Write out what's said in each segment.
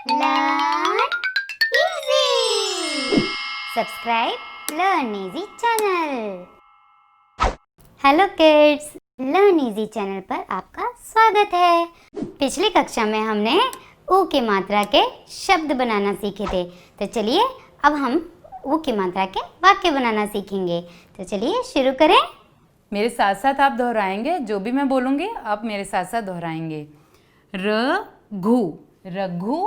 Learn easy. Subscribe Learn Easy channel. Hello kids, learn easy channel पर आपका स्वागत है। पिछली कक्षा में हमने ऊ की मात्रा के शब्द बनाना सीखे थे, तो चलिए अब हम ऊ की मात्रा के वाक्य बनाना सीखेंगे। तो चलिए शुरू करें। मेरे साथ साथ आप दोहराएंगे, जो भी मैं बोलूँगी आप मेरे साथ साथ दोहराएंगे। रघु, रघु।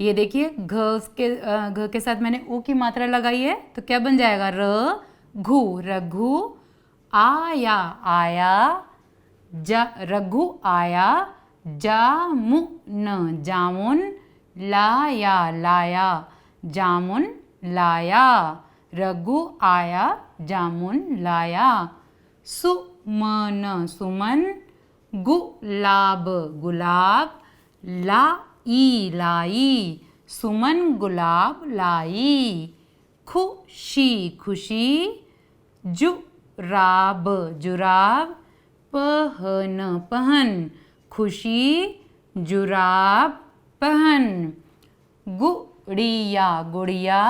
ये देखिए घ के साथ मैंने ऊ की मात्रा लगाई है, तो क्या बन जाएगा? रघु, रघु। आया, आया। रघु आया। जामुन, जामुन। लाया, लाया। जामुन लाया। रघु आया, जामुन लाया। सुमन, सुमन। गुलाब, गुलाब। लाई, लाई। सुमन गुलाब लाई। खुशी, खुशी। जुराब, जुराब। पहन, पहन। खुशी जुराब पहन। गुड़िया, गुड़िया।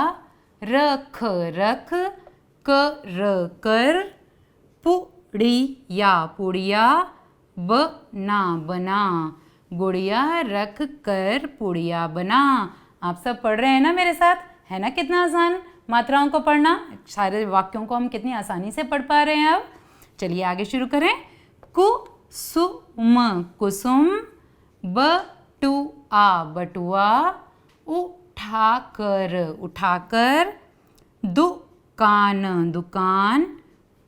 रख, रख। कर। पुड़िया, पुड़िया। बना, बना। गुड़िया रख कर पुड़िया बना। आप सब पढ़ रहे हैं ना मेरे साथ? है ना कितना आसान मात्राओं को पढ़ना? सारे वाक्यों को हम कितनी आसानी से पढ़ पा रहे हैं अब। चलिए आगे शुरू करें। कुसुम, कुसुम। बटुआ, बटुआ। उठाकर, उठाकर। दुकान, दुकान।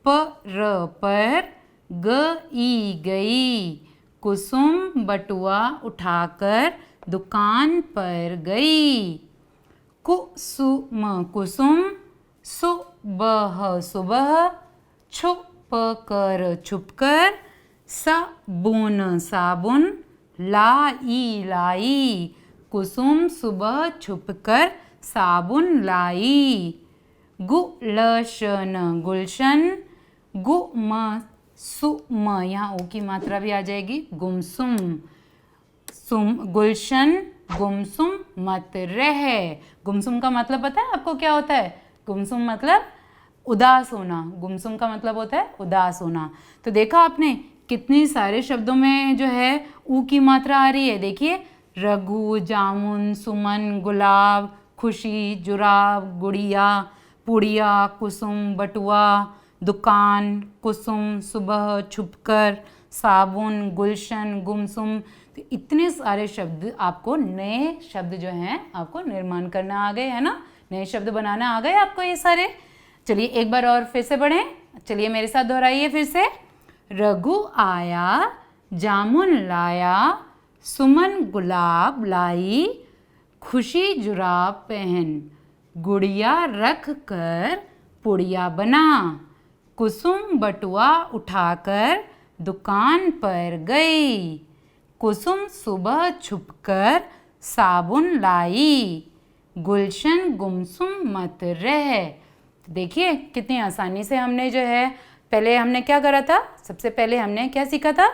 पर। गई, गई। कुसुम बटुआ उठाकर दुकान पर गई। कुसुम, कुसुम। सुबह, सुबह। छुप कर, छुप कर। साबुन, साबुन। लाई, लाई। कुसुम सुबह छुप कर साबुन लाई। गुलशन, गुलशन। सुम, यहाँ ओ की मात्रा भी आ जाएगी। गुमसुम। गुलशन गुमसुम मत रह। गुमसुम का मतलब पता है आपको क्या होता है? गुमसुम मतलब उदास होना। गुमसुम का मतलब होता है उदास होना। तो देखा आपने कितनी सारे शब्दों में जो है ऊ की मात्रा आ रही है। देखिए, रघु, जामुन, सुमन, गुलाब, खुशी, जुराब, गुड़िया, पुड़िया, कुसुम, बटुआ, दुकान, कुसुम, सुबह, छुपकर, साबुन, गुलशन, गुमसुम। तो इतने सारे शब्द, आपको नए शब्द जो हैं आपको निर्माण करना आ गए, है ना? नए शब्द बनाना आ गए आपको ये सारे। चलिए एक बार और फिर से पढ़ें। चलिए मेरे साथ दोहराइए फिर से। रघु आया, जामुन लाया। सुमन गुलाब लाई। खुशी जुराब पहन। गुड़िया रख कर पुड़िया बना। कुसुम बटुआ उठाकर दुकान पर गई। कुसुम सुबह छुपकर साबुन लाई। गुलशन गुमसुम मत रह। देखिए कितनी आसानी से हमने जो है, पहले हमने क्या करा था? सबसे पहले हमने क्या सीखा था?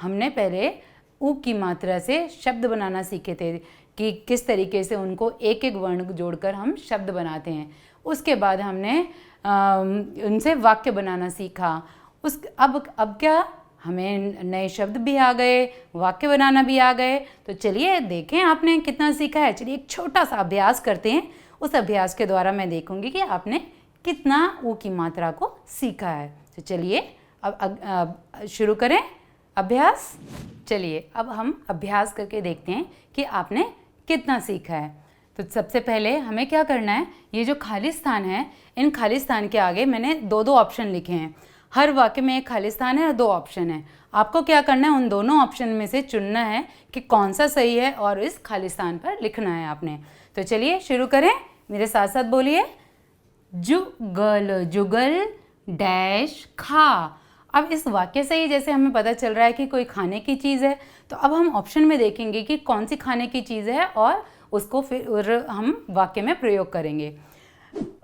हमने पहले ऊ की मात्रा से शब्द बनाना सीखे थे कि किस तरीके से उनको एक एक वर्ण जोड़कर हम शब्द बनाते हैं। उसके बाद हमने उनसे वाक्य बनाना सीखा। अब क्या, हमें नए शब्द भी आ गए, वाक्य बनाना भी आ गए। तो चलिए देखें आपने कितना सीखा है। चलिए एक छोटा सा अभ्यास करते हैं। उस अभ्यास के द्वारा मैं देखूंगी कि आपने कितना ऊ की मात्रा को सीखा है। तो चलिए अब शुरू करें अभ्यास। चलिए अब हम अभ्यास करके देखते हैं कि आपने कितना सीखा है। तो सबसे पहले हमें क्या करना है, ये जो खाली स्थान है, इन खाली स्थान के आगे मैंने दो दो ऑप्शन लिखे हैं। हर वाक्य में एक खाली स्थान है और दो ऑप्शन है। आपको क्या करना है, उन दोनों ऑप्शन में से चुनना है कि कौन सा सही है और इस खाली स्थान पर लिखना है आपने। तो चलिए शुरू करें, मेरे साथ साथ बोलिए। जुगल, जुगल डैश खा। अब इस वाक्य से ही जैसे हमें पता चल रहा है कि कोई खाने की चीज़ है, तो अब हम ऑप्शन में देखेंगे कि कौन सी खाने की चीज़ है और उसको फिर हम वाक्य में प्रयोग करेंगे।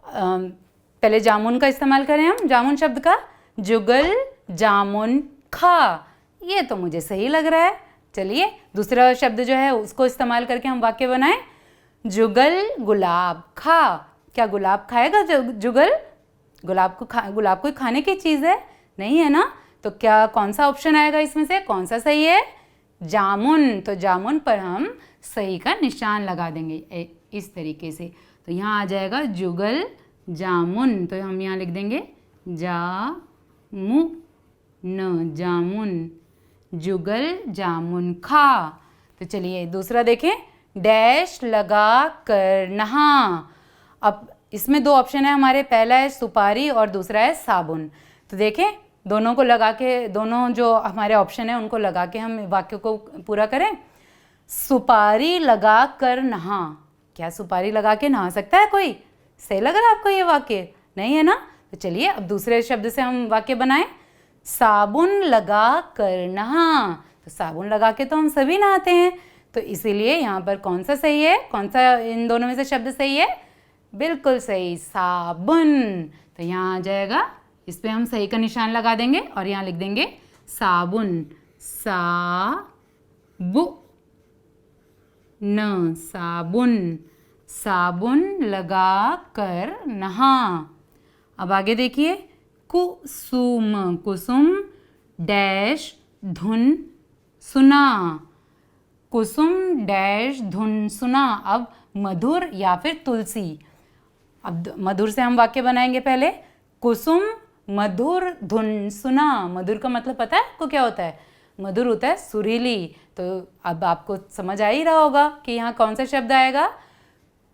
पहले जामुन का इस्तेमाल करें हम, जामुन शब्द का। जुगल जामुन खा, ये तो मुझे सही लग रहा है। चलिए दूसरा शब्द जो है उसको इस्तेमाल करके हम वाक्य बनाएं। जुगल गुलाब खा। क्या गुलाब खाएगा जुगल? गुलाब कोई खाने की चीज़ है? नहीं है ना। तो क्या कौन सा ऑप्शन आएगा इसमें से? कौन सा सही है? जामुन। तो जामुन पर हम सही का निशान लगा देंगे इस तरीके से। तो यहाँ आ जाएगा जुगल जामुन। तो हम यहाँ लिख देंगे जामुन। जुगल जामुन खा। तो चलिए दूसरा देखें। डैश लगा कर नहा। अब इसमें दो ऑप्शन है हमारे, पहला है सुपारी और दूसरा है साबुन। तो देखें दोनों को लगा के, दोनों जो हमारे ऑप्शन है उनको लगा के हम वाक्य को पूरा करें। सुपारी लगा कर नहा। क्या सुपारी लगा के नहा सकता है कोई? सही लग रहा है आपको ये वाक्य? नहीं है ना। तो चलिए अब दूसरे शब्द से हम वाक्य बनाएं। साबुन लगा कर नहा। तो साबुन लगा के तो हम सभी नहाते हैं, तो इसीलिए यहाँ पर कौन सा सही है? कौन सा इन दोनों में से शब्द सही है? बिल्कुल सही, साबुन। तो यहाँ आ जाएगा, इस पे हम सही का निशान लगा देंगे और यहाँ लिख देंगे साबुन। साबुन। साबुन लगा कर नहा। अब आगे देखिए। कुसुम। कुसुम डैश धुन सुना। कुसुम डैश धुन सुना। अब मधुर या फिर तुलसी। अब मधुर से हम वाक्य बनाएंगे पहले। कुसुम मधुर धुन सुना। मधुर का मतलब पता है आपको क्या होता है? मधुर होता है सुरीली। तो अब आपको समझ आ ही रहा होगा कि यहाँ कौन सा शब्द आएगा।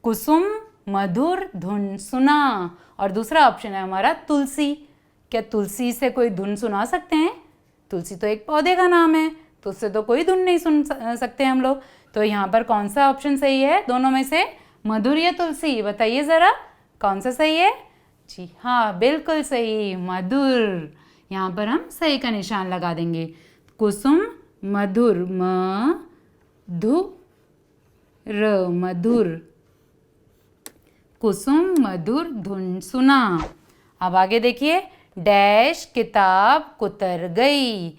कुसुम मधुर धुन सुना। और दूसरा ऑप्शन है हमारा तुलसी। क्या तुलसी से कोई धुन सुना सकते हैं? तुलसी तो एक पौधे का नाम है, तो उससे तो कोई धुन नहीं सुन सकते हम लोग। तो यहाँ पर कौन सा ऑप्शन सही है दोनों में से? मधुर या तुलसी? बताइए ज़रा कौन सा सही है? जी हाँ, बिल्कुल सही, मधुर। यहाँ पर हम सही का निशान लगा देंगे। कुसुम मधुर, मधुर। कुसुम मधुर धुन सुना। अब आगे देखिए। डैश किताब कुतर गई।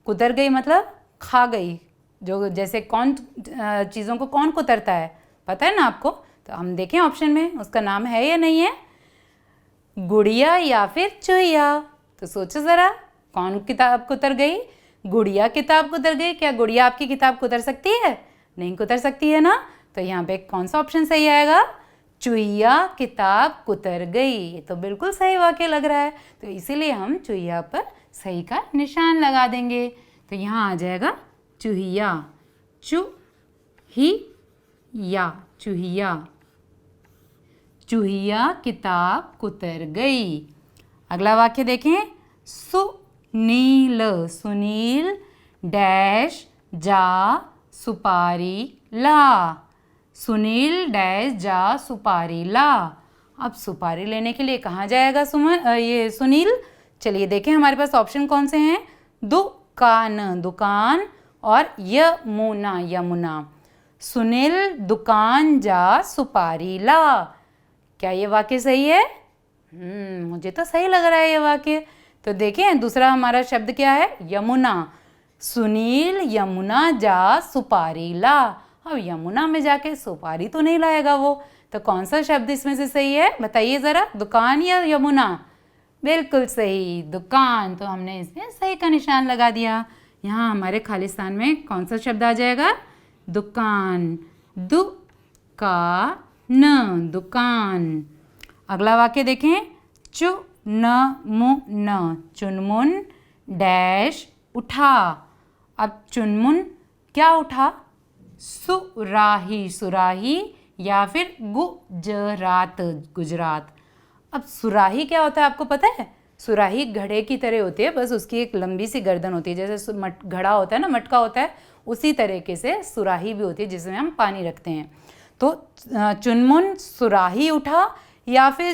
कुतर गई मतलब खा गई। जो जैसे कौन चीज़ों को कौन कुतरता है, पता है ना आपको? तो हम देखें ऑप्शन में उसका नाम है या नहीं है। गुड़िया या फिर चूहिया। तो सोचो ज़रा, कौन किताब कुतर गई? गुड़िया किताब कुतर गई। क्या गुड़िया आपकी किताब कुतर सकती है? नहीं कुतर सकती है ना। तो यहाँ पे कौन सा ऑप्शन सही आएगा? चूहिया किताब कुतर गई। ये तो बिल्कुल सही वाक्य लग रहा है, तो इसीलिए हम चूहिया पर सही का निशान लगा देंगे। तो यहाँ आ जाएगा चूहिया। चूहिया। चूहिया किताब कुतर गई। अगला वाक्य देखें। सुनील डैश जा सुपारी ला। सुनील डैश जा सुपारी ला। अब सुपारी लेने के लिए कहाँ जाएगा सुनील? चलिए देखें हमारे पास ऑप्शन कौन से हैं। दुकान और यमुना। सुनील दुकान जा सुपारी ला। क्या ये वाक्य सही है? मुझे तो सही लग रहा है ये वाक्य। तो देखें दूसरा हमारा शब्द क्या है? यमुना। सुनील यमुना जा सुपारी ला। अब यमुना में जाके सुपारी तो नहीं लाएगा वो, तो कौन सा शब्द इसमें से सही है? बताइए ज़रा, दुकान या यमुना? बिल्कुल सही, दुकान। तो हमने इसमें सही का निशान लगा दिया। यहाँ हमारे खालिस्तान में कौन सा शब्द आ जाएगा? दुकान। दुकान। अगला वाक्य देखें। चुनमुन डैश उठा। अब चुनमुन क्या उठा? सुराही या फिर गुजरात। अब सुराही क्या होता है आपको पता है? सुराही घड़े की तरह होती है, बस उसकी एक लंबी सी गर्दन होती है, जैसे घड़ा होता है ना, मटका होता है, उसी तरीके से सुराही भी होती है जिसमें हम पानी रखते हैं। तो चुनमुन सुराही उठा या फिर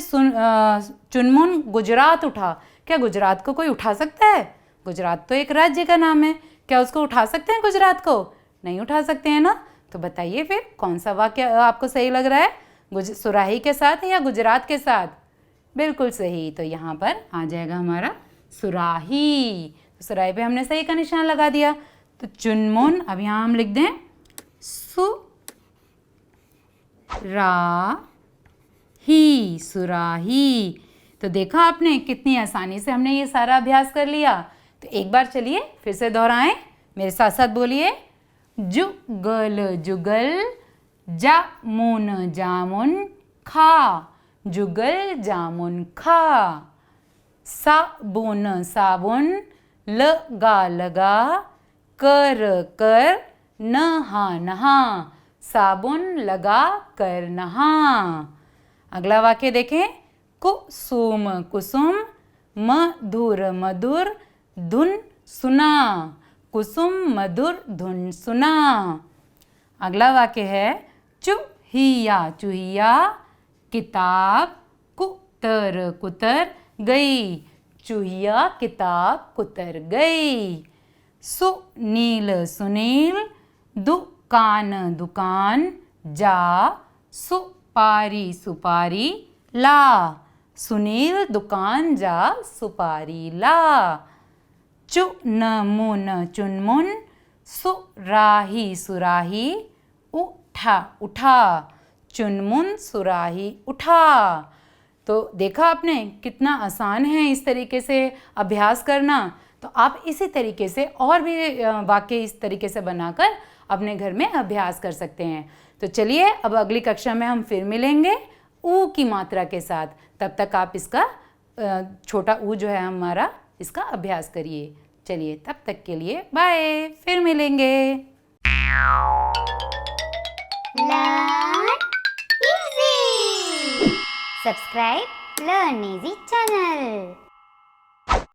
चुनमुन गुजरात उठा। क्या गुजरात को कोई उठा सकता है? गुजरात तो एक राज्य का नाम है, क्या उसको उठा सकते हैं गुजरात को? नहीं उठा सकते हैं ना। तो बताइए फिर कौन सा वाक्य आपको सही लग रहा है? सुराही के साथ या गुजरात के साथ? बिल्कुल सही। तो यहाँ पर आ जाएगा हमारा सुराही। तो सुराही पे हमने सही का निशान लगा दिया। तो चुनमुन, अब यहाँ हम लिख दें सु रा ही, सुराही। तो देखा आपने कितनी आसानी से हमने ये सारा अभ्यास कर लिया। तो एक बार चलिए फिर से दोहराएं, मेरे साथ साथ बोलिए। जुगल जुगल, जामुन जामुन खा, जुगल जामुन खा। साबुन साबुन, लगा लगा, कर कर, नहा नहा, साबुन लगा कर नहा। अगला वाक्य देखें। कुसुम कुसुम, मधुर मधुर, धुन सुना, कुसुम मधुर धुन सुना। अगला वाक्य है चूहिया चूहिया, किताब कुतर कुतर गई, चूहिया किताब कुतर गई। सुनील सुनील, दुकान दुकान जा, सुपारी सुपारी ला, सुनील दुकान जा सुपारी ला। चुनमुन चुनमुन, सुराही सुराही, उठा उठा, चुनमुन सुराही उठा। तो देखा आपने कितना आसान है इस तरीके से अभ्यास करना। तो आप इसी तरीके से और भी वाक्य इस तरीके से बनाकर अपने घर में अभ्यास कर सकते हैं। तो चलिए अब अगली कक्षा में हम फिर मिलेंगे ऊ की मात्रा के साथ। तब तक आप इसका छोटा ऊ जो है हमारा, इसका अभ्यास करिए। चलिए तब तक के लिए बाय, फिर मिलेंगे। Learn easy. Subscribe Learn Easy channel.